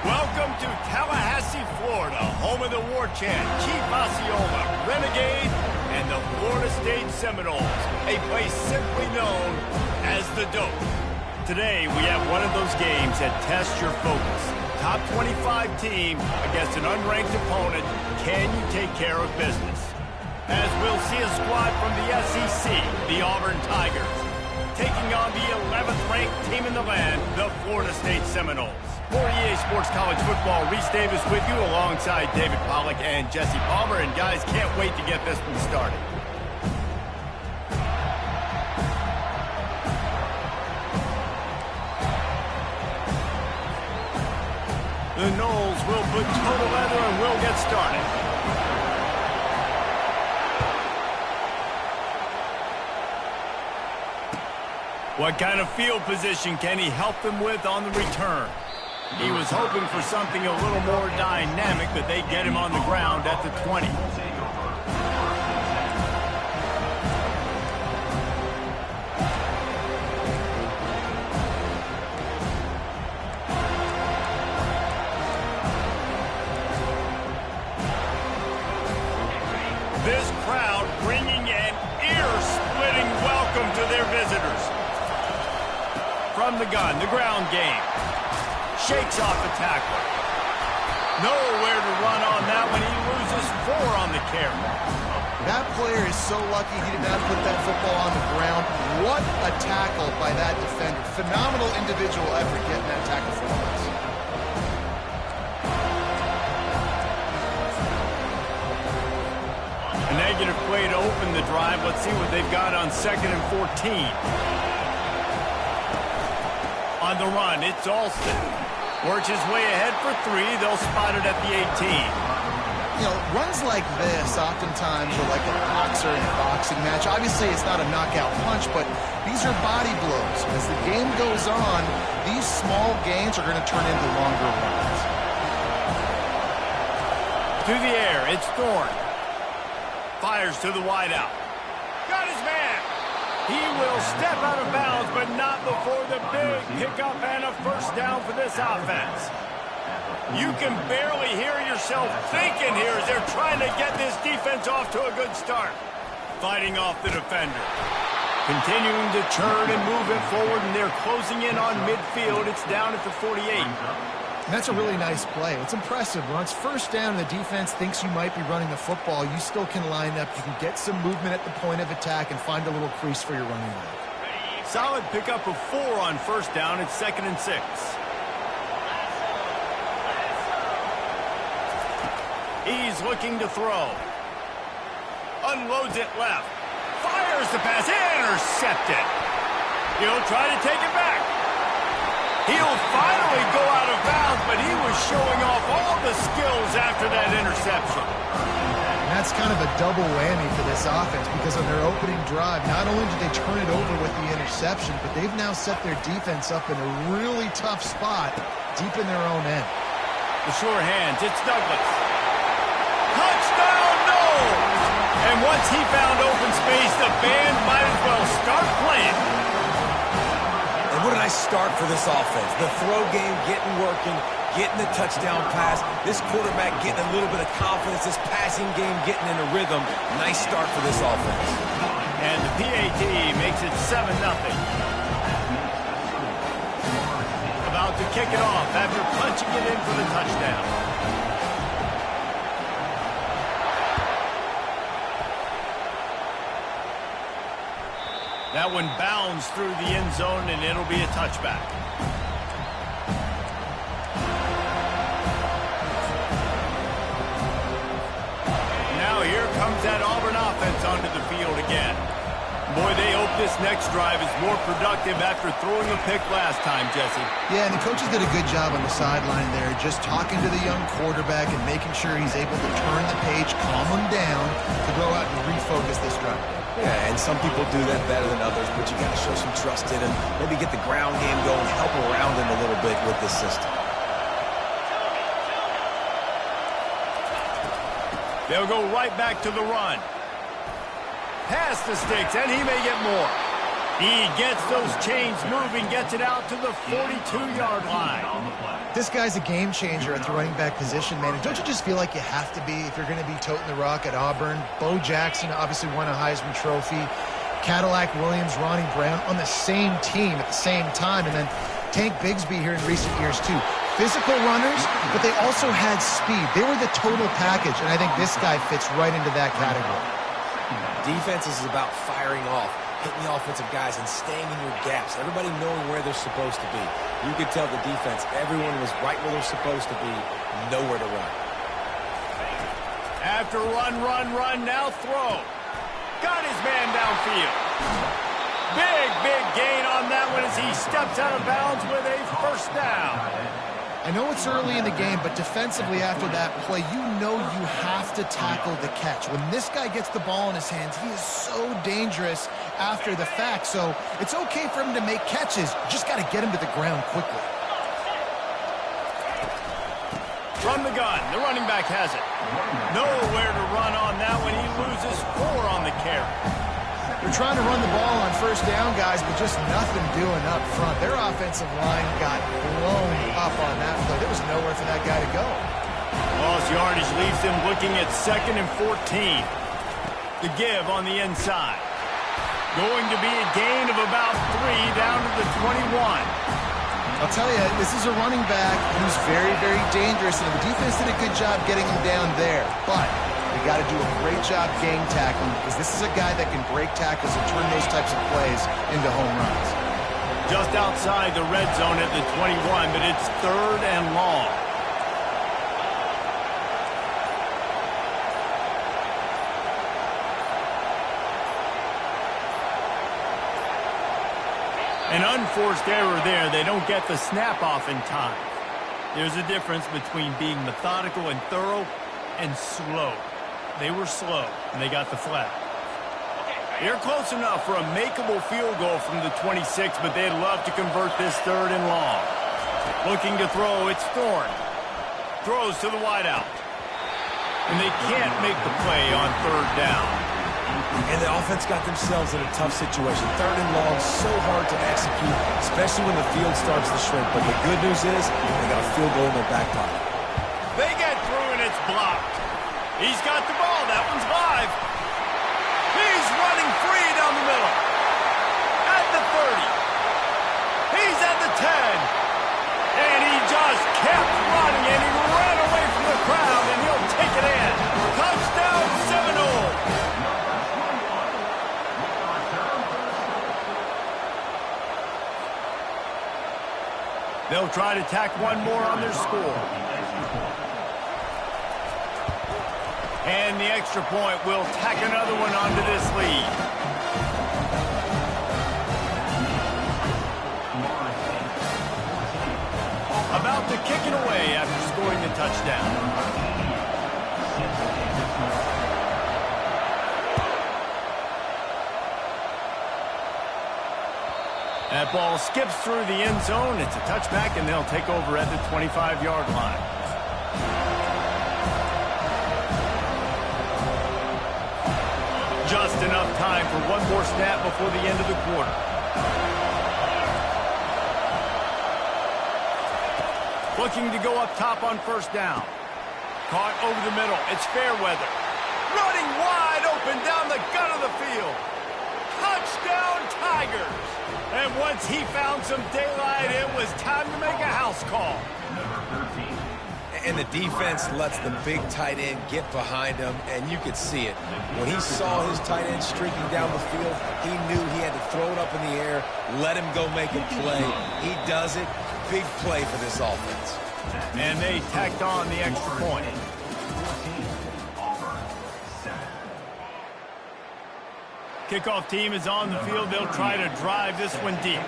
Welcome to Tallahassee, Florida, home of the war chant, Chief Osceola, Renegade, and the Florida State Seminoles, a place simply known as the Dope. Today, we have one of those games that tests your focus. Top 25 team against an unranked opponent. Can you take care of business? As we'll see a squad from the SEC, the Auburn Tigers, taking on the 11th ranked team in the land, the Florida State Seminoles. For EA Sports College Football, Reese Davis with you alongside David Pollack and Jesse Palmer. And guys, can't wait to get this one started. The Noles will put total leather and we'll get started. What kind of field position can he help them with on the return? He was hoping for something a little more dynamic, but they get him on the ground at the 20. This crowd bringing an ear-splitting welcome to their visitors. From the gun, the ground game. Shakes off the tackler. Nowhere to run on that one. He loses 4 on the carry. That player is so lucky he did not put that football on the ground. What a tackle by that defender. Phenomenal individual effort getting that tackle for us. A negative play to open the drive. Let's see what they've got on 2nd and 14. On the run, it's Alston. Works his way ahead for 3. They'll spot it at the 18. You know, runs like this oftentimes are like a boxer in a boxing match. Obviously, it's not a knockout punch, but these are body blows. As the game goes on, these small gains are going to turn into longer runs. To the air, it's Thorne. Fires to the wideout. Got his man. He will step out of bounds, but not before the big pickup and a first down for this offense. You can barely hear yourself thinking here as they're trying to get this defense off to a good start. Fighting off the defender. Continuing to turn and move it forward, and they're closing in on midfield. It's down at the 48. And that's a really nice play. It's impressive. When it's first down and the defense thinks you might be running the football, you still can line up. You can get some movement at the point of attack and find a little crease for your running back. Solid pickup of 4 on first down. It's 2nd and 6. He's looking to throw. Unloads it left. Fires the pass. Intercepted. He'll try to take it back. He'll finally go out of bounds, but he was showing off all the skills after that interception. And that's kind of a double whammy for this offense because on their opening drive, not only did they turn it over with the interception, but they've now set their defense up in a really tough spot deep in their own end. The sure hands, it's Douglas. Touchdown, no! And once he found open space, the band might as well start playing. And what a nice start for this offense. The throw game getting working, getting the touchdown pass. This quarterback getting a little bit of confidence. This passing game getting in a rhythm. Nice start for this offense. And the PAT makes it 7-0. About to kick it off after punching it in for the touchdown. That one bounds through the end zone, and it'll be a touchback. Now here comes that Auburn offense onto the field again. Boy, they hope this next drive is more productive after throwing a pick last time, Jesse. Yeah, and the coaches did a good job on the sideline there, just talking to the young quarterback and making sure he's able to turn the page, calm him down, to go out and refocus this drive. Yeah, and some people do that better than others, but you got to show some trust in him. Maybe get the ground game going, help around him a little bit with this system. They'll go right back to the run. Past the sticks, and he may get more. He gets those chains moving, gets it out to the 42-yard line. This guy's a game changer at the running back position, man. And don't you just feel like you have to be if you're going to be toting the rock at Auburn? Bo Jackson obviously won a Heisman Trophy. Cadillac Williams, Ronnie Brown on the same team at the same time. And then Tank Bigsby here in recent years, too. Physical runners, but they also had speed. They were the total package, and I think this guy fits right into that category. Defense is about firing off, hitting the offensive guys, and staying in your gaps. Everybody knowing where they're supposed to be. You could tell the defense, everyone was right where they're supposed to be, nowhere to run. After run, now throw. Got his man downfield. Big gain on that one as he steps out of bounds with a first down. I know it's early in the game, but defensively after that play, you know you have to tackle the catch. When this guy gets the ball in his hands, he is so dangerous after the fact. So it's okay for him to make catches. Just got to get him to the ground quickly. From the gun, the running back has it. Nowhere to run on that one. He loses 4 on the carry. They're trying to run the ball on first down, guys, but just nothing doing up front. Their offensive line got blown up on that play. There was nowhere for that guy to go. Lost yardage leaves them looking at 2nd and 14. The give on the inside. Going to be a gain of about 3 down to the 21. I'll tell you, this is a running back who's very dangerous, and the defense did a good job getting him down there. But they got to do a great job gang tackling because this is a guy that can break tackles and turn those types of plays into home runs. Just outside the red zone at the 21, but it's 3rd and long. An unforced error there. They don't get the snap off in time. There's a difference between being methodical and thorough and slow. They were slow, and they got the flag. They're close enough for a makeable field goal from the 26, but they'd love to convert this 3rd and long. Looking to throw, it's Thorne. Throws to the wideout. And they can't make the play on 3rd down. And the offense got themselves in a tough situation. 3rd and long, so hard to execute, especially when the field starts to shrink. But the good news is they got a field goal in their back pocket. They get through, and it's blocked. He's got the ball. That one's live. He's running free down the middle. At the 30. He's at the 10. And he just kept running, and he ran away from the crowd, and he'll take it in. Touchdown, Seminoles. They'll try to tack one more on their score. And the extra point will tack another one onto this lead. About to kick it away after scoring the touchdown. That ball skips through the end zone. It's a touchback, and they'll take over at the 25-yard line. Just enough time for one more snap before the end of the quarter. Looking to go up top on first down. Caught over the middle. It's Fairweather. Running wide open down the gut of the field. Touchdown, Tigers. And once he found some daylight, it was time to make a house call. And the defense lets the big tight end get behind him, and you could see it. When he saw his tight end streaking down the field, he knew he had to throw it up in the air, let him go make a play. He does it. Big play for this offense. And they tacked on the extra point. Kickoff team is on the field. They'll try to drive this one deep.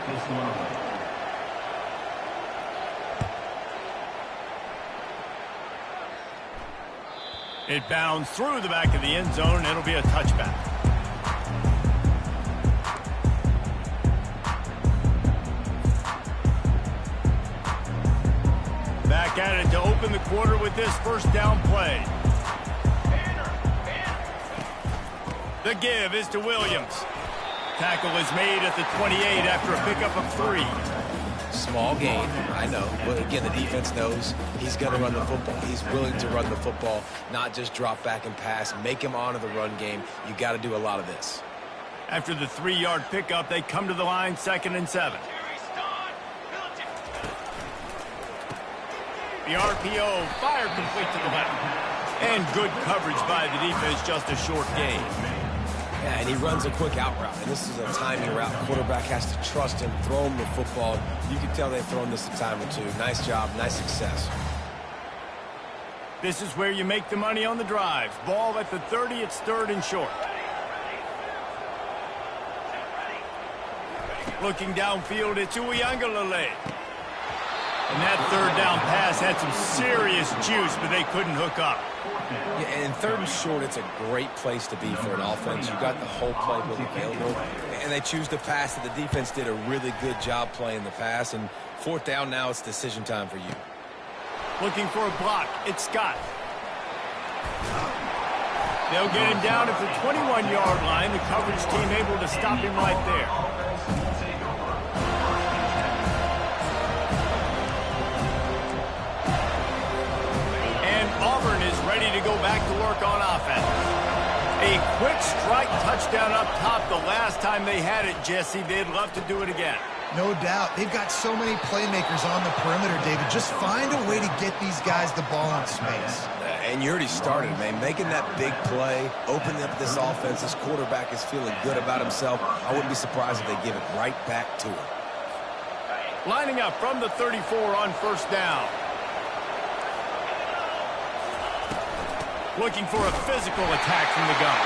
It bounds through the back of the end zone. It'll be a touchback. Back at it to open the quarter with this first down play. The give is to Williams. Tackle is made at the 28 after a pickup of 3. Small gain, I know. But again, the defense knows he's going to run the football. He's willing to run the football, not just drop back and pass. Make him honor the run game. You got to do a lot of this. After the 3-yard pickup, they come to the line, 2nd and 7. The RPO fired complete to the left. And good coverage by the defense, just a short gain. Yeah, and he runs a quick out route, and this is a timing route. Quarterback has to trust him, throw him the football. You can tell they've thrown this a time or two. Nice job, nice success. This is where you make the money on the drives. Ball at the 30, it's 3rd and short. Looking downfield, it's Uiagalelei. And that 3rd down pass had some serious juice, but they couldn't hook up. Yeah, and 3rd and short, it's a great place to be for an offense. You've got the whole playbook available, and they choose to pass it. The defense did a really good job playing the pass, and 4th down now, it's decision time for you. Looking for a block, it's Scott. They'll get him down at the 21-yard line. The coverage team able to stop him right there. Auburn is ready to go back to work on offense. A quick strike touchdown up top the last time they had it, Jesse. They'd love to do it again. No doubt. They've got so many playmakers on the perimeter, David. Just find a way to get these guys the ball in space. And you already started, man. Making that big play, opening up this offense. This quarterback is feeling good about himself. I wouldn't be surprised if they give it right back to him. Lining up from the 34 on 1st down. Looking for a physical attack from the gun.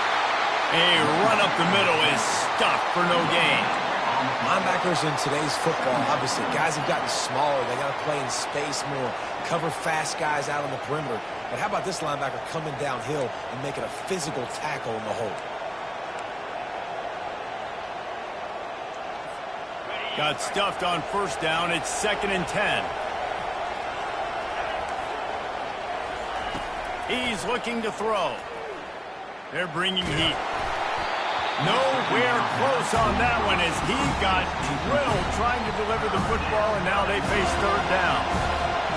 A run up the middle is stuffed for no gain. Linebackers in today's football, obviously, guys have gotten smaller. They got to play in space more, cover fast guys out on the perimeter. But how about this linebacker coming downhill and making a physical tackle in the hole? Got stuffed on 1st down. It's 2nd and 10. He's looking to throw. They're bringing heat. Nowhere close on that one as he got drilled trying to deliver the football, and now they face 3rd down.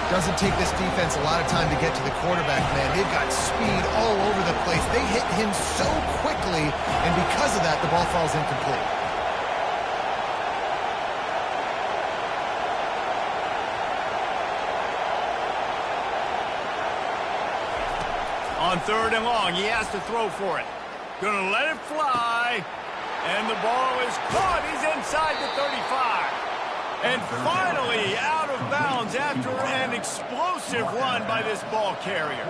Doesn't take this defense a lot of time to get to the quarterback, man. They've got speed all over the place. They hit him so quickly, and because of that, the ball falls incomplete. On 3rd and long, he has to throw for it. Gonna let it fly. And the ball is caught. He's inside the 35. And finally out of bounds after an explosive run by this ball carrier.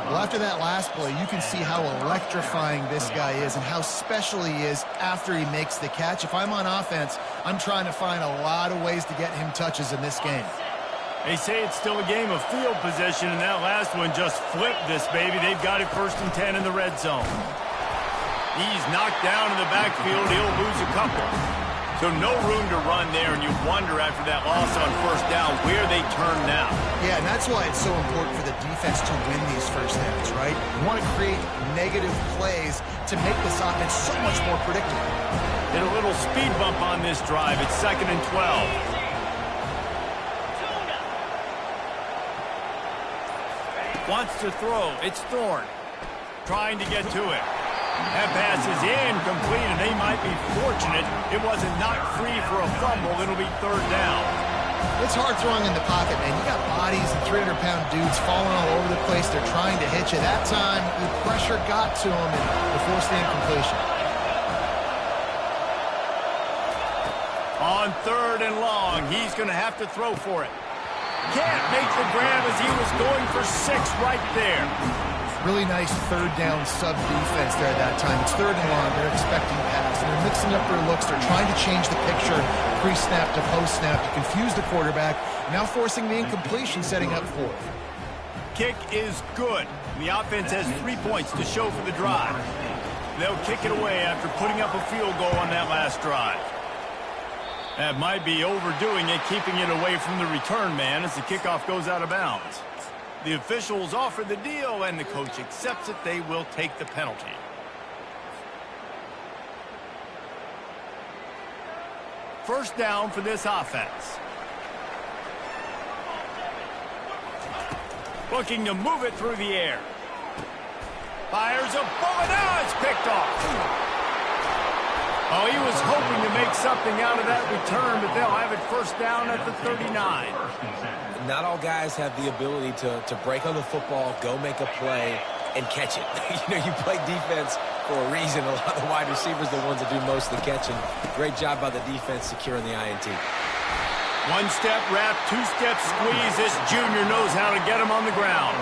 Well, after that last play, you can see how electrifying this guy is and how special he is after he makes the catch. If I'm on offense, I'm trying to find a lot of ways to get him touches in this game. They say it's still a game of field position, and that last one just flipped this baby. They've got it 1st and 10 in the red zone. He's knocked down in the backfield. He'll lose a couple. So no room to run there, and you wonder after that loss on 1st down where they turn now. Yeah, and that's why it's so important for the defense to win these 1st downs, right? You want to create negative plays to make this offense so much more predictable. Did a little speed bump on this drive. It's 2nd and 12. Wants to throw. It's Thorne. Trying to get to it. That pass is incomplete, and they might be fortunate it wasn't knocked free for a fumble. It'll be 3rd down. It's hard throwing in the pocket, man. You got bodies and 300-pound dudes falling all over the place. They're trying to hit you. That time, the pressure got to him and forced the incompletion. On 3rd and long, he's going to have to throw for it. Can't make the grab as he was going for 6 right there. Really nice 3rd down sub-defense there at that time. It's 3rd and long. They're expecting pass, and they're mixing up their looks. They're trying to change the picture pre-snap to post-snap to confuse the quarterback, now forcing the incompletion, setting up 4th. Kick is good. The offense has 3 points to show for the drive. They'll kick it away after putting up a field goal on that last drive. That might be overdoing it, keeping it away from the return man as the kickoff goes out of bounds. The officials offer the deal, and the coach accepts it. They will take the penalty. First down for this offense. Looking to move it through the air. Fires a bullet. Now it's picked off. Oh, he was hoping to make something out of that return, but they'll have it first down at the 39. Not all guys have the ability to break on the football, go make a play, and catch it. You play defense for a reason. A lot of the wide receivers are the ones that do most of the catching. Great job by the defense securing the INT. One-step wrap, two-step squeeze. This junior knows how to get him on the ground.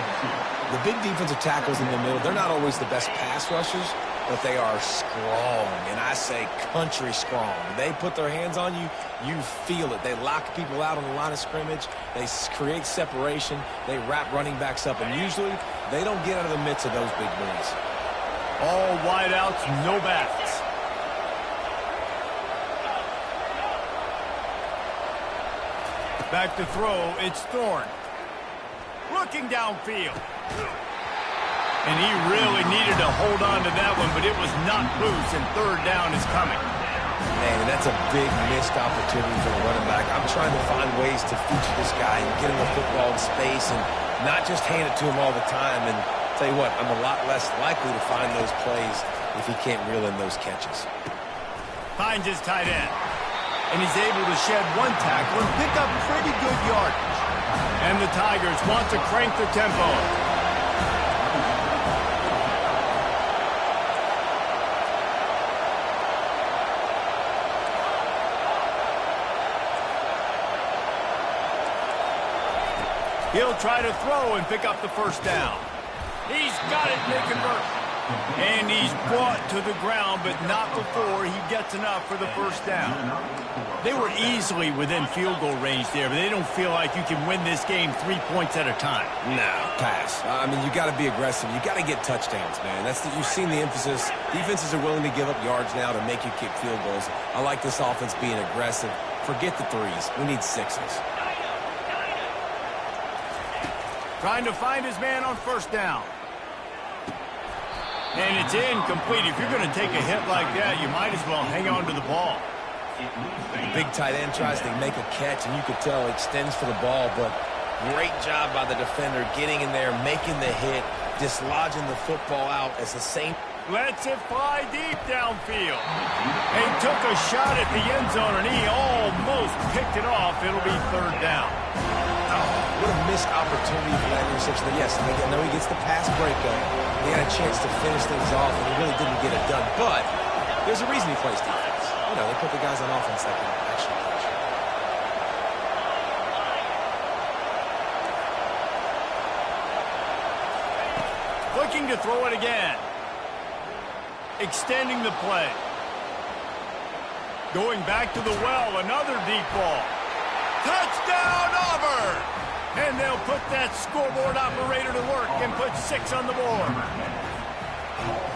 The big defensive tackles in the middle, they're not always the best pass rushers, but they are strong, and I say country strong. They put their hands on you, you feel it. They lock people out on the line of scrimmage. They create separation. They wrap running backs up, and usually they don't get out of the midst of those big boys. All wideouts, no backs. Back to throw, it's Thorne. Looking downfield. And he really needed to hold on to that one, but it was not loose, and third down is coming. Man, that's a big missed opportunity for the running back. I'm trying to find ways to feature this guy and get him the football in space and not just hand it to him all the time. And tell you what, I'm a lot less likely to find those plays if he can't reel in those catches. Finds his tight end. And he's able to shed one tackle and pick up pretty good yardage. And the Tigers want to crank the tempo. He'll try to throw and pick up the first down. He's got it, they convert. And he's brought to the ground, but not before he gets enough for the first down. They were easily within field goal range there, but they don't feel like you can win this game 3 points at a time. No, pass. I mean, you got to be aggressive. You got to get touchdowns, man. You've seen the emphasis. Defenses are willing to give up yards now to make you kick field goals. I like this offense being aggressive. Forget the threes. We need sixes. Trying to find his man on first down. And it's incomplete. If you're going to take a hit like that, you might as well hang on to the ball. Big tight end tries to make a catch, and you could tell he extends for the ball, but great job by the defender getting in there, making the hit, dislodging the football out as the same. Lets it fly deep downfield. He took a shot at the end zone, and he almost picked it off. It'll be third down. Oh, what a missed opportunity for that interception. Yes, I know he gets the pass breakup. He had a chance to finish things off, and he really didn't get it done. But there's a reason he plays defense. They put the guys on offense that can actually catch. Looking to throw it again. Extending the play. Going back to the well, another deep ball. Touchdown, Auburn! And they'll put that scoreboard operator to work and put 6 on the board.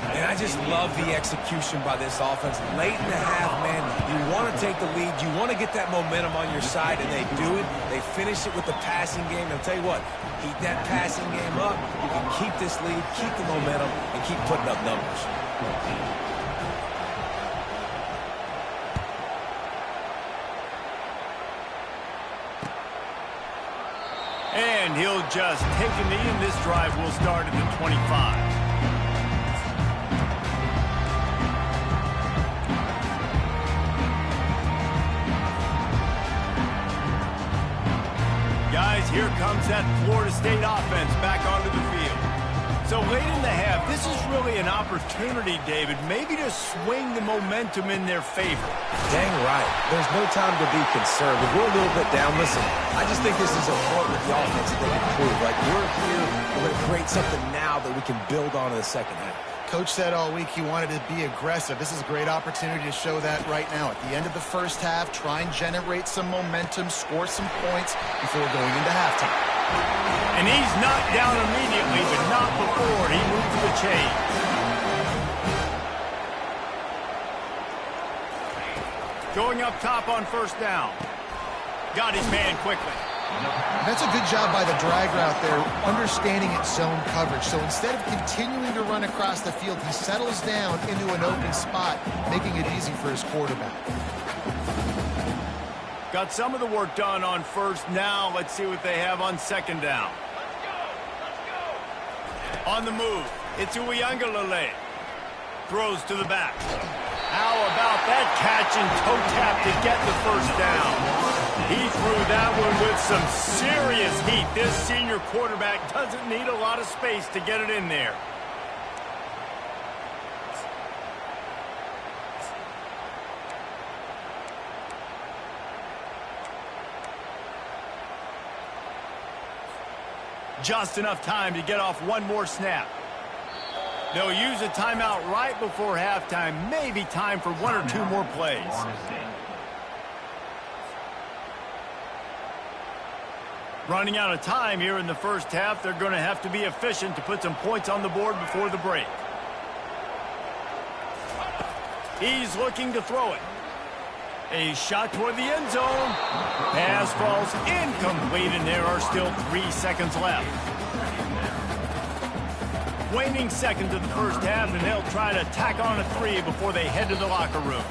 And I just love the execution by this offense. Late in the half, man, you want to take the lead. You want to get that momentum on your side, and they do it. They finish it with the passing game. I'll tell you what, keep that passing game up. You can keep this lead, keep the momentum, and keep putting up numbers. And he'll just take a knee, and this drive will start at the 25. Guys, here comes that Florida State offense back onto the field. So late in the half, this is really an opportunity, David, maybe to swing the momentum in their favor. Dang right. There's no time to be concerned. If we're a little bit down, listen, I just think this is a point with the offense that they can prove. Like, we're here, we're going to create something now that we can build on in the second half. Coach said all week he wanted to be aggressive. This is a great opportunity to show that right now. At the end of the first half, try and generate some momentum, score some points before going into halftime. And he's knocked down immediately, but not before he moves the chain. Going up top on first down. Got his man quickly. That's a good job by the drag route there, understanding its zone coverage. So instead of continuing to run across the field, he settles down into an open spot, making it easy for his quarterback. Got some of the work done on first. Now let's see what they have on second down. On the move, it's Uiagalelei. Throws to the back. How about that catch and toe tap to get the first down? He threw that one with some serious heat. This senior quarterback doesn't need a lot of space to get it in there. Just enough time to get off one more snap. They'll use a timeout right before halftime. Maybe time for one or two more plays. Running out of time here in the first half. They're going to have to be efficient to put some points on the board before the break. He's looking to throw it. A shot toward the end zone. Pass falls incomplete, and there are still 3 seconds left. Waning seconds of the first half, and they'll try to tack on a 3 before they head to the locker room.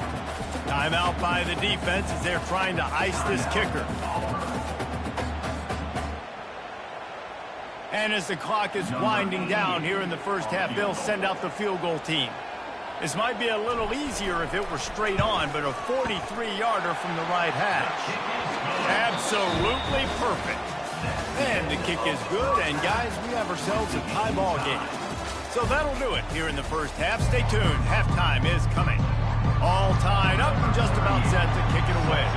Timeout by the defense as they're trying to ice this kicker. And as the clock is winding down here in the first half, they'll send out the field goal team. This might be a little easier if it were straight on, but a 43-yarder from the right hash. Absolutely perfect. And the kick is good, and guys, we have ourselves a tie ball game. So that'll do it here in the first half. Stay tuned. Halftime is coming. All tied up and just about set to kick it away.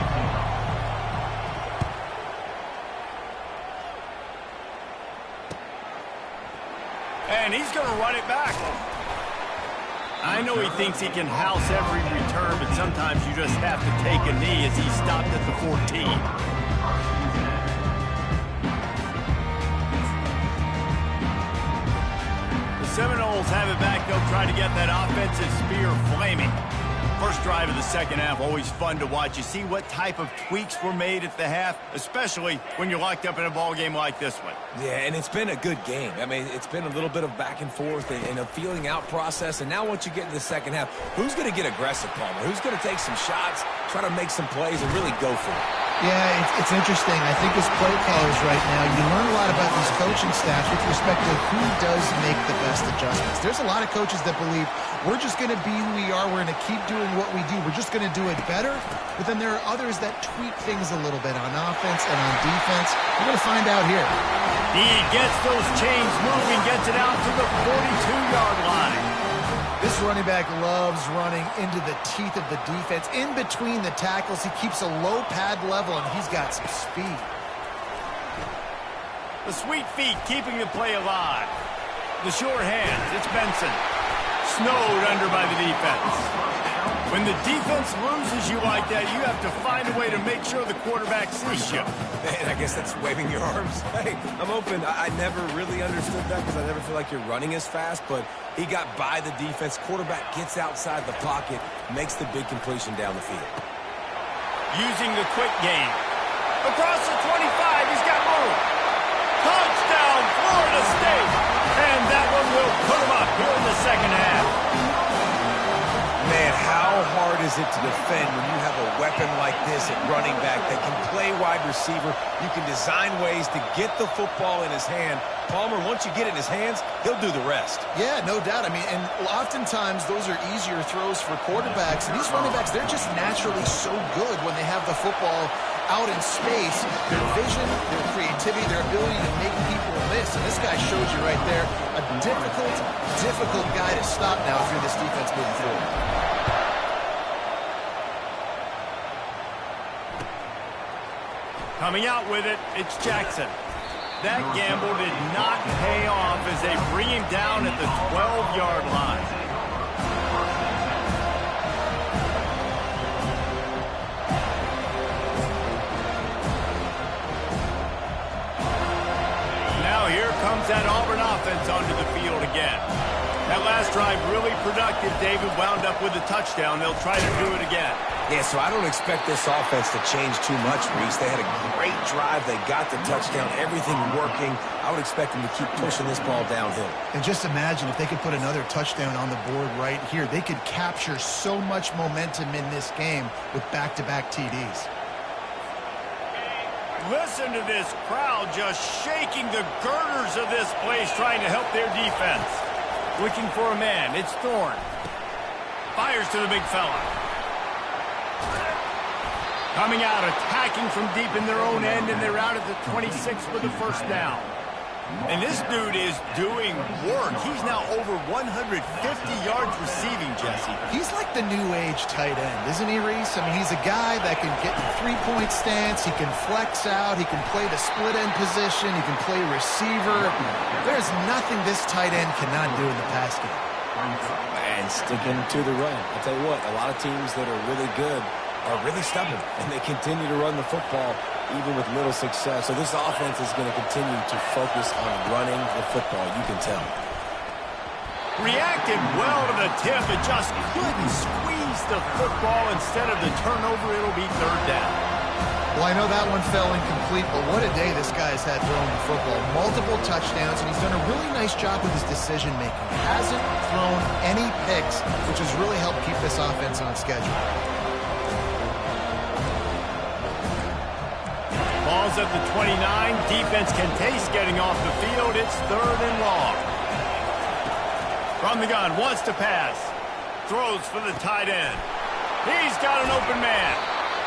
And he's going to run it back. I know he thinks he can house every return, but sometimes you just have to take a knee as he stopped at the 14. The Seminoles have it back. They'll try to get that offensive spear flaming. First drive of the second half, always fun to watch. You see what type of tweaks were made at the half, especially when you're locked up in a ball game like this one. Yeah, and it's been a good game. I mean, it's been a little bit of back and forth and a feeling out process. And now once you get into the second half, who's going to get aggressive, Palmer? Who's going to take some shots, try to make some plays, and really go for it? Yeah, it's interesting. I think as play callers right now, you learn a lot about these coaching staffs with respect to who does make the best adjustments. There's a lot of coaches that believe we're just going to be who we are. We're going to keep doing what we do. We're just going to do it better. But then there are others that tweak things a little bit on offense and on defense. We're going to find out here. He gets those chains moving, gets it out to the 42-yard line. This running back loves running into the teeth of the defense. In between the tackles, he keeps a low pad level, and he's got some speed. The sweet feet keeping the play alive. The sure hands, it's Benson. Snowed under by the defense. When the defense loses you like that, you have to find a way to make sure the quarterback sees you. Man, I guess that's waving your arms. Hey, I'm open. I never really understood that because I never feel like you're running as fast, but he got by the defense. Quarterback gets outside the pocket, makes the big completion down the field. Using the quick game. Across the 25, he's got room. Touchdown, Florida State. And that one will put him up here in the second half. Man, how hard is it to defend when you have a weapon like this at running back that can play wide receiver? You can design ways to get the football in his hand. Palmer, once you get it in his hands, he'll do the rest. Yeah, no doubt. I mean, and oftentimes those are easier throws for quarterbacks. And these running backs, they're just naturally so good when they have the football out in space. Their vision, their creativity, their ability to make people miss. And this guy showed you right there a difficult guy to stop now if you're this defense moving forward. Coming out with it, it's Jackson. That gamble did not pay off as they bring him down at the 12-yard line. Now here comes that Auburn offense onto the field again. That last drive really productive. David wound up with a touchdown. They'll try to do it again. Yeah, so I don't expect this offense to change too much, Reese. They had a great drive. They got the touchdown, everything working. I would expect them to keep pushing this ball downhill. And just imagine if they could put another touchdown on the board right here. They could capture so much momentum in this game with back-to-back TDs. Listen to this crowd just shaking the girders of this place trying to help their defense. Looking for a man. It's Thorne. Fires to the big fella. Coming out, attacking from deep in their own end, and they're out at the 26 for the first down. And this dude is doing work. He's now over 150 yards receiving, Jesse. He's like the new age tight end, isn't he, Reese? I mean, he's a guy that can get in three-point stance. He can flex out. He can play the split end position. He can play receiver. There's nothing this tight end cannot do in the pass game. And sticking to the run. I'll tell you what, a lot of teams that are really good are really stubborn, and they continue to run the football even with little success. So this offense is going to continue to focus on running the football, you can tell. Reacted well to the tip, but just couldn't squeeze the football. Instead of the turnover, it'll be third down. Well, I know that one fell incomplete, but what a day this guy's had throwing the football. Multiple touchdowns, and he's done a really nice job with his decision-making. Hasn't thrown any picks, which has really helped keep this offense on schedule. Ball's at the 29. Defense can taste getting off the field. It's third and long. From the gun, wants to pass. Throws for the tight end. He's got an open man.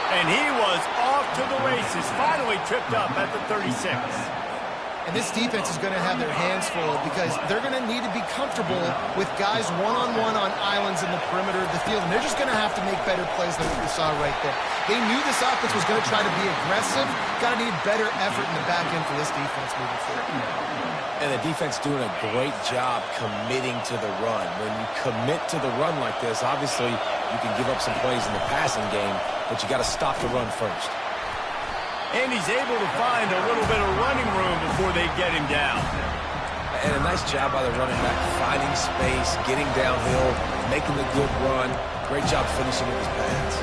And he was off to the races. Finally tripped up at the 36. And this defense is going to have their hands full because they're going to need to be comfortable with guys one-on-one on islands in the perimeter of the field. And they're just going to have to make better plays than what we saw right there. They knew this offense was going to try to be aggressive. Got to need better effort in the back end for this defense moving forward. And the defense doing a great job committing to the run. When you commit to the run like this, obviously you can give up some plays in the passing game, but you got to stop the run first. And he's able to find a little bit of running room before they get him down. And a nice job by the running back, finding space, getting downhill, making the good run. Great job finishing with his pads.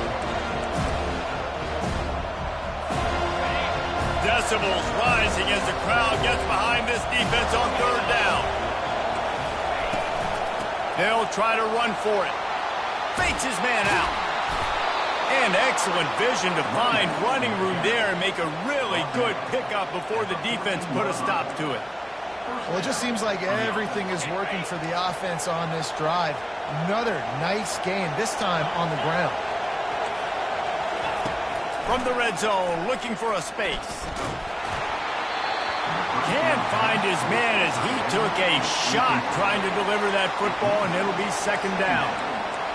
Decibels rising as the crowd gets behind this defense on third down. They'll try to run for it. Fakes his man out. And excellent vision to find running room there and make a really good pickup before the defense put a stop to it. Well, it just seems like everything is working for the offense on this drive. Another nice game, this time on the ground. From the red zone, looking for a space. Can't find his man as he took a shot trying to deliver that football, and it'll be second down.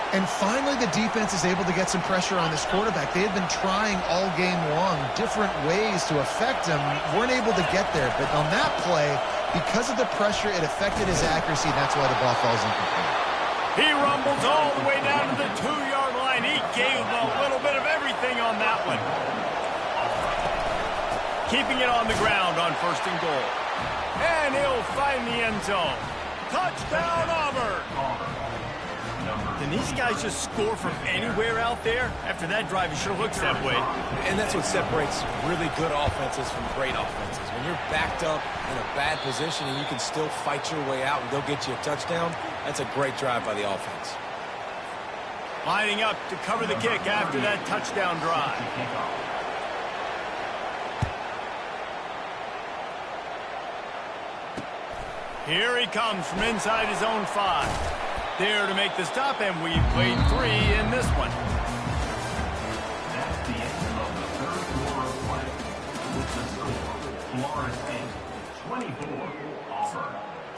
And finally, the defense is able to get some pressure on this quarterback. They had been trying all game long different ways to affect him. Weren't able to get there. But on that play, because of the pressure, it affected his accuracy. That's why the ball falls incomplete. He rumbles all the way down to the 2-yard line. He gave him a little bit of everything on that one. Keeping it on the ground on first and goal. And he'll find the end zone. Touchdown, Auburn! Can these guys just score from anywhere out there? After that drive, it sure looks that way. And that's what separates really good offenses from great offenses. When you're backed up in a bad position and you can still fight your way out and they'll get you a touchdown, that's a great drive by the offense. Lining up to cover the kick after that touchdown drive. Here he comes from inside his own 5. There to make the stop, and we've played 3 in this one. That's the end of the third quarter of play. With the score, Florida State 24, Auburn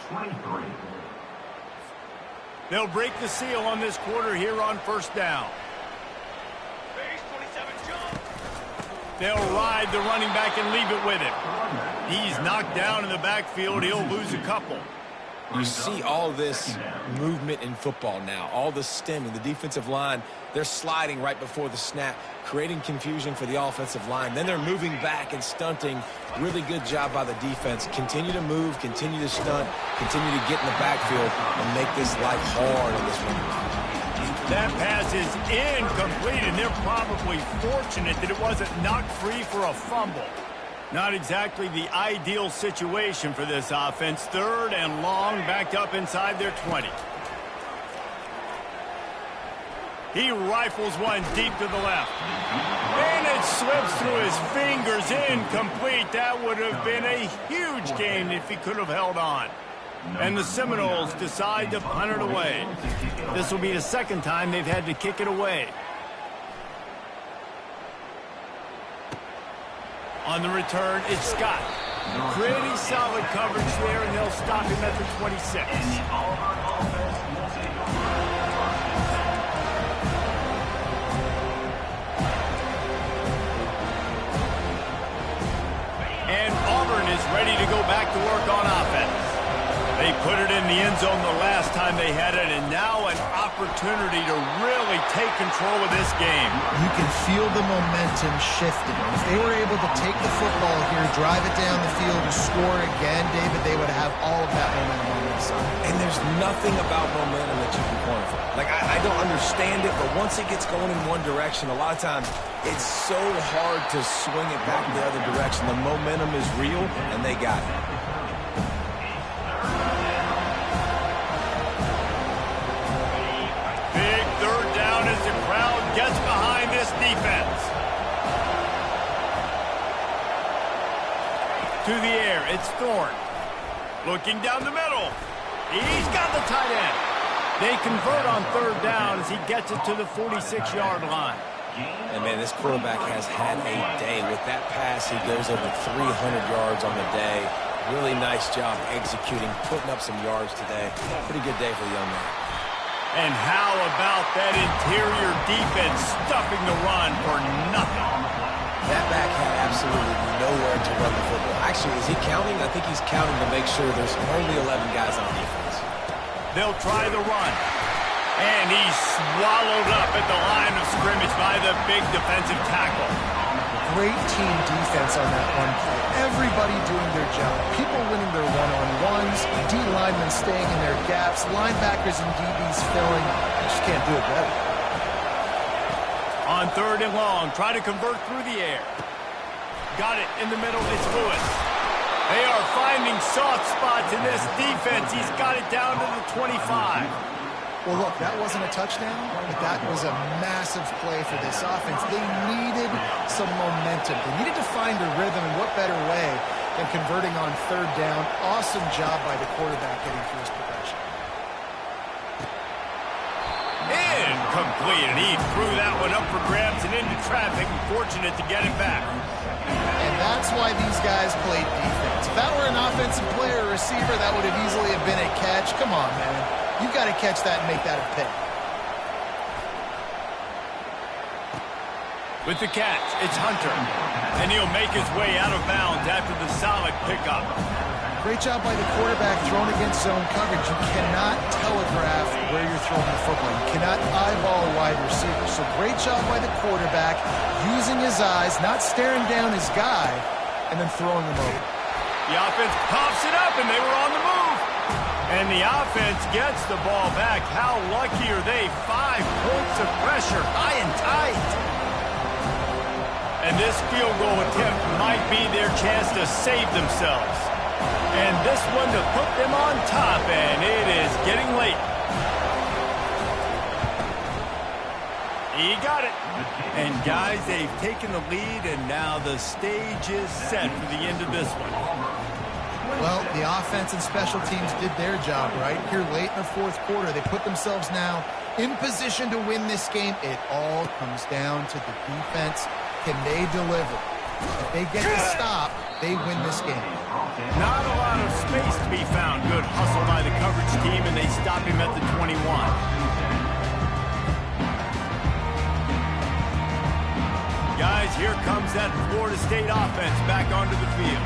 23. They'll break the seal on this quarter here on first down. They'll ride the running back and leave it with him. He's knocked down in the backfield. He'll lose a couple. You see all this movement in football now, all the stemming, the defensive line, they're sliding right before the snap, creating confusion for the offensive line. Then they're moving back and stunting. Really good job by the defense. Continue to move, continue to stunt, continue to get in the backfield and make this life hard on this one. That pass is incomplete, and they're probably fortunate that it wasn't knocked free for a fumble. Not exactly the ideal situation for this offense. Third and long, backed up inside their 20. He rifles one deep to the left. And it slips through his fingers, incomplete. That would have been a huge gain if he could have held on. And the Seminoles decide to punt it away. This will be the second time they've had to kick it away. On the return, it's Scott. Pretty solid coverage there, and they'll stop him at the 26. And Auburn is ready to go back to work on offense. They put it in the end zone the last time they had it, and now an opportunity to really take control of this game. You can feel the momentum shifting. If they were able to take the football here, drive it down the field, and score again, David, they would have all of that momentum on their side. And there's nothing about momentum that you can quantify. Like, I don't understand it, but once it gets going in one direction, a lot of times it's so hard to swing it back the other direction. The momentum is real, and they got it. Big third down as the crowd gets behind this defense. To the air, it's Thorne. Looking down the middle. He's got the tight end. They convert on third down as he gets it to the 46-yard line. And, man, this quarterback has had a day. With that pass, he goes over 300 yards on the day. Really nice job executing, putting up some yards today. Pretty good day for the young man. And how about that interior defense stuffing the run for nothing? That back had absolutely nowhere to run the football. Actually, is he counting? I think he's counting to make sure there's only 11 guys on defense. They'll try the run. And he's swallowed up at the line of scrimmage by the big defensive tackle. Great team defense on that one play. Everybody doing their job. People winning their one-on-ones, D linemen staying in their gaps, linebackers and DBs filling. You just can't do it better. On third and long, try to convert through the air. Got it in the middle, it's Lewis. They are finding soft spots in this defense. He's got it down to the 25. Well, look, that wasn't a touchdown, but that was a massive play for this offense. They needed some momentum. They needed to find a rhythm, and what better way than converting on third down. Awesome job by the quarterback getting through his progression. Incomplete, and he threw that one up for grabs and into traffic. Fortunate to get it back. And that's why these guys played defense. If that were an offensive player or receiver, that would have easily have been a catch. Come on, man. You've got to catch that and make that a pick. With the catch, it's Hunter. And he'll make his way out of bounds after the solid pickup. Great job by the quarterback throwing against zone coverage. You cannot telegraph where you're throwing the football. You cannot eyeball a wide receiver. So great job by the quarterback using his eyes, not staring down his guy, and then throwing him over. The offense pops it up, and they were on the move. And the offense gets the ball back. How lucky are they? 5 points of pressure, high and tight. And this field goal attempt might be their chance to save themselves. And this one to put them on top, and it is getting late. He got it. And guys, they've taken the lead, and now the stage is set for the end of this one. Well, the offense and special teams did their job, right? Here late in the fourth quarter, they put themselves now in position to win this game. It all comes down to the defense. Can they deliver? If they get the stop, they win this game. Not a lot of space to be found. Good hustle by the coverage team, and they stop him at the 21. Guys, here comes that Florida State offense back onto the field.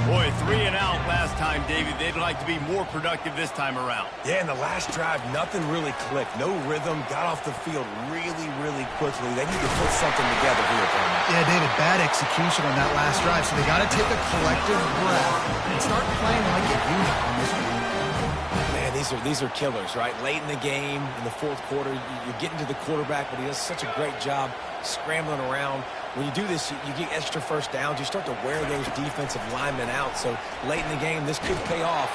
Boy, 3 and out last time, David. They'd like to be more productive this time around. Yeah, in the last drive, nothing really clicked. No rhythm, got off the field really, really quickly. They need to put something together here, Brandon. Yeah, David, bad execution on that last drive, so they got to take a collective breath and start playing like a unit on this game. Man, these are killers, right? Late in the game, in the fourth quarter, you're getting to the quarterback, but he does such a great job scrambling around. When you do this, you get extra first downs. You start to wear those defensive linemen out. So late in the game, this could pay off.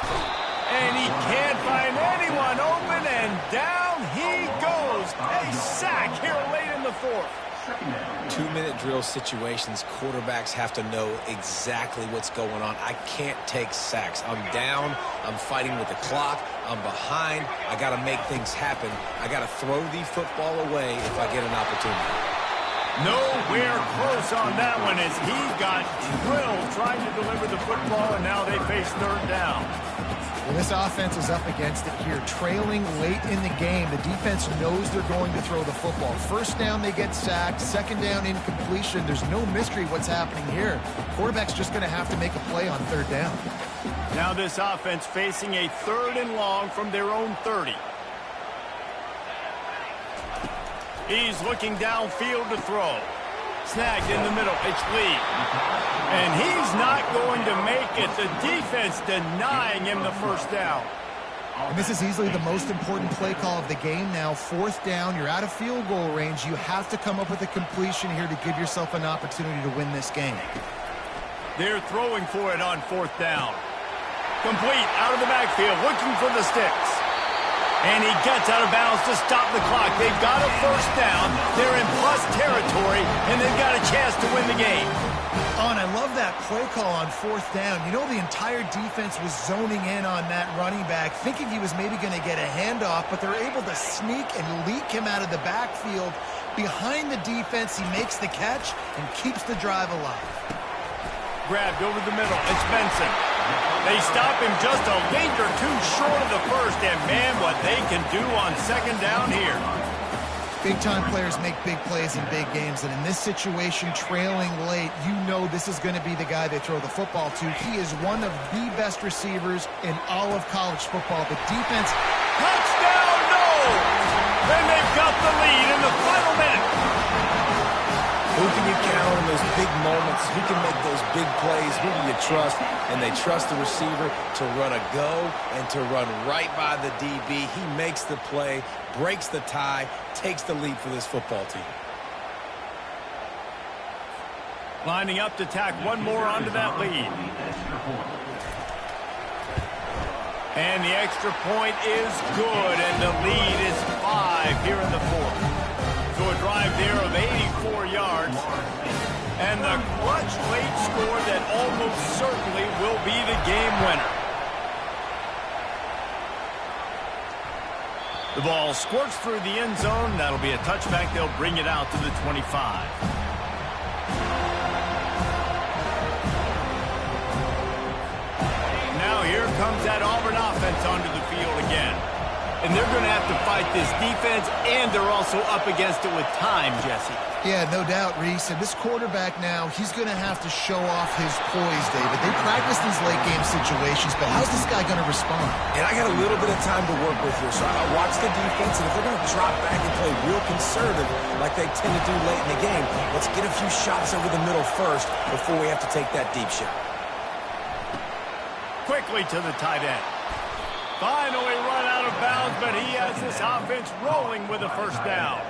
And he can't find anyone open, and down down he goes. A sack here late in the fourth. 2-minute drill situations, quarterbacks have to know exactly what's going on. I can't take sacks. I'm down. I'm fighting with the clock. I'm behind. I got to make things happen. I got to throw the football away if I get an opportunity. Nowhere close on that one as he got drilled trying to deliver the football, and now they face third down. Well, this offense is up against it here, trailing late in the game. The defense knows they're going to throw the football. First down, they get sacked. Second down, incompletion. There's no mystery what's happening here. Quarterback's just going to have to make a play on third down. Now this offense facing a 3rd and long from their own 30. He's looking downfield to throw. Snagged in the middle. It's Lee. And he's not going to make it. The defense denying him the first down. And this is easily the most important play call of the game now. 4th down, you're out of field goal range. You have to come up with a completion here to give yourself an opportunity to win this game. They're throwing for it on 4th down. Complete out of the backfield, looking for the sticks. And he gets out of bounds to stop the clock. They've got a first down. They're in plus territory, and they've got a chance to win the game. Oh, and I love that play call on 4th down. You know, the entire defense was zoning in on that running back, thinking he was maybe going to get a handoff, but they're able to sneak and leak him out of the backfield. Behind the defense, he makes the catch and keeps the drive alive. Grabbed over the middle. It's Benson. They stop him just a link or two short of the first, and man, what they can do on 2nd down here. Big-time players make big plays in big games, and in this situation, trailing late, you know this is going to be the guy they throw the football to. He is one of the best receivers in all of college football. The defense... Touchdown, no! And they've got the lead in the final minute. Who can you count on in those big moments? Who can make those big plays? Who do you trust? And they trust the receiver to run a go and to run right by the DB. He makes the play, breaks the tie, takes the lead for this football team. Lining up to tack one more onto that lead. And the extra point is good, and the lead is 5 here in the 4th. So a drive there of 84 yards. And the clutch late score that almost certainly will be the game winner. The ball squirts through the end zone. That'll be a touchback. They'll bring it out to the 25. Now here comes that Auburn offense onto the field again. And they're going to have to fight this defense, and they're also up against it with time, Jesse. Yeah, no doubt, Reese. And this quarterback now, he's going to have to show off his poise, David. They practice these late-game situations, but how's this guy going to respond? And I got a little bit of time to work with here, so I watch the defense, and if they're going to drop back and play real conservative like they tend to do late in the game, let's get a few shots over the middle first before we have to take that deep shot. Quickly to the tight end. Finally run out of bounds, but he has this offense rolling with a first down.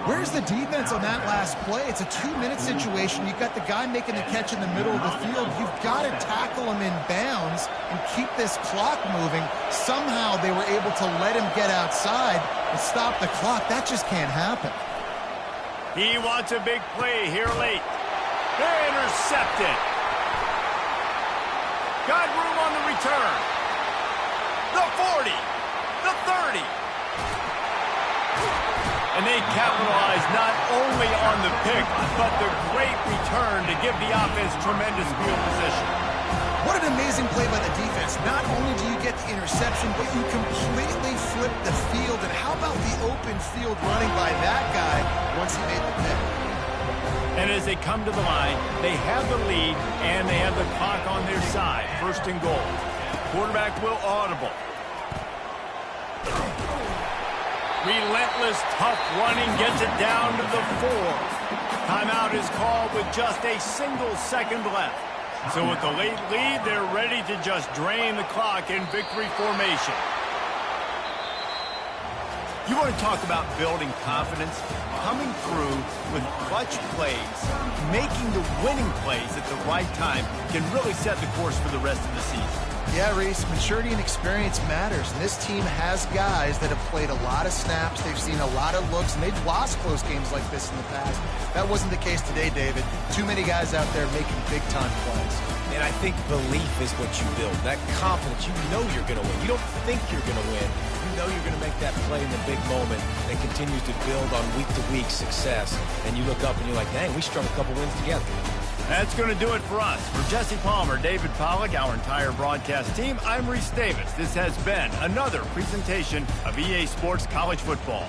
Where's the defense on that last play? It's a 2-minute situation. You've got the guy making the catch in the middle of the field. You've got to tackle him in bounds and keep this clock moving. Somehow they were able to let him get outside and stop the clock. That just can't happen. He wants a big play here late. They're intercepted. Got room on the return. The 40, the 30. And they capitalize not only on the pick, but the great return to give the offense tremendous field position. What an amazing play by the defense. Not only do you get the interception, but you completely flip the field. And how about the open field running by that guy once he made the pick? And as they come to the line, they have the lead, and they have the clock on their side. 1st and goal. Quarterback will audible. Relentless, tough running gets it down to the 4. Timeout is called with just a single second left. So with the late lead, they're ready to just drain the clock in victory formation. You want to talk about building confidence? Coming through with clutch plays, making the winning plays at the right time can really set the course for the rest of the season. Yeah, Reese, maturity and experience matters, and this team has guys that have played a lot of snaps, they've seen a lot of looks, and they've lost close games like this in the past. That wasn't the case today, David. Too many guys out there making big-time plays. And I think belief is what you build, that confidence. You know you're going to win. You don't think you're going to win. You know you're going to make that play in the big moment that continues to build on week-to-week success. And you look up and you're like, dang, we strung a couple wins together. That's going to do it for us. For Jesse Palmer, David Pollack, our entire broadcast team, I'm Reese Davis. This has been another presentation of EA Sports College Football.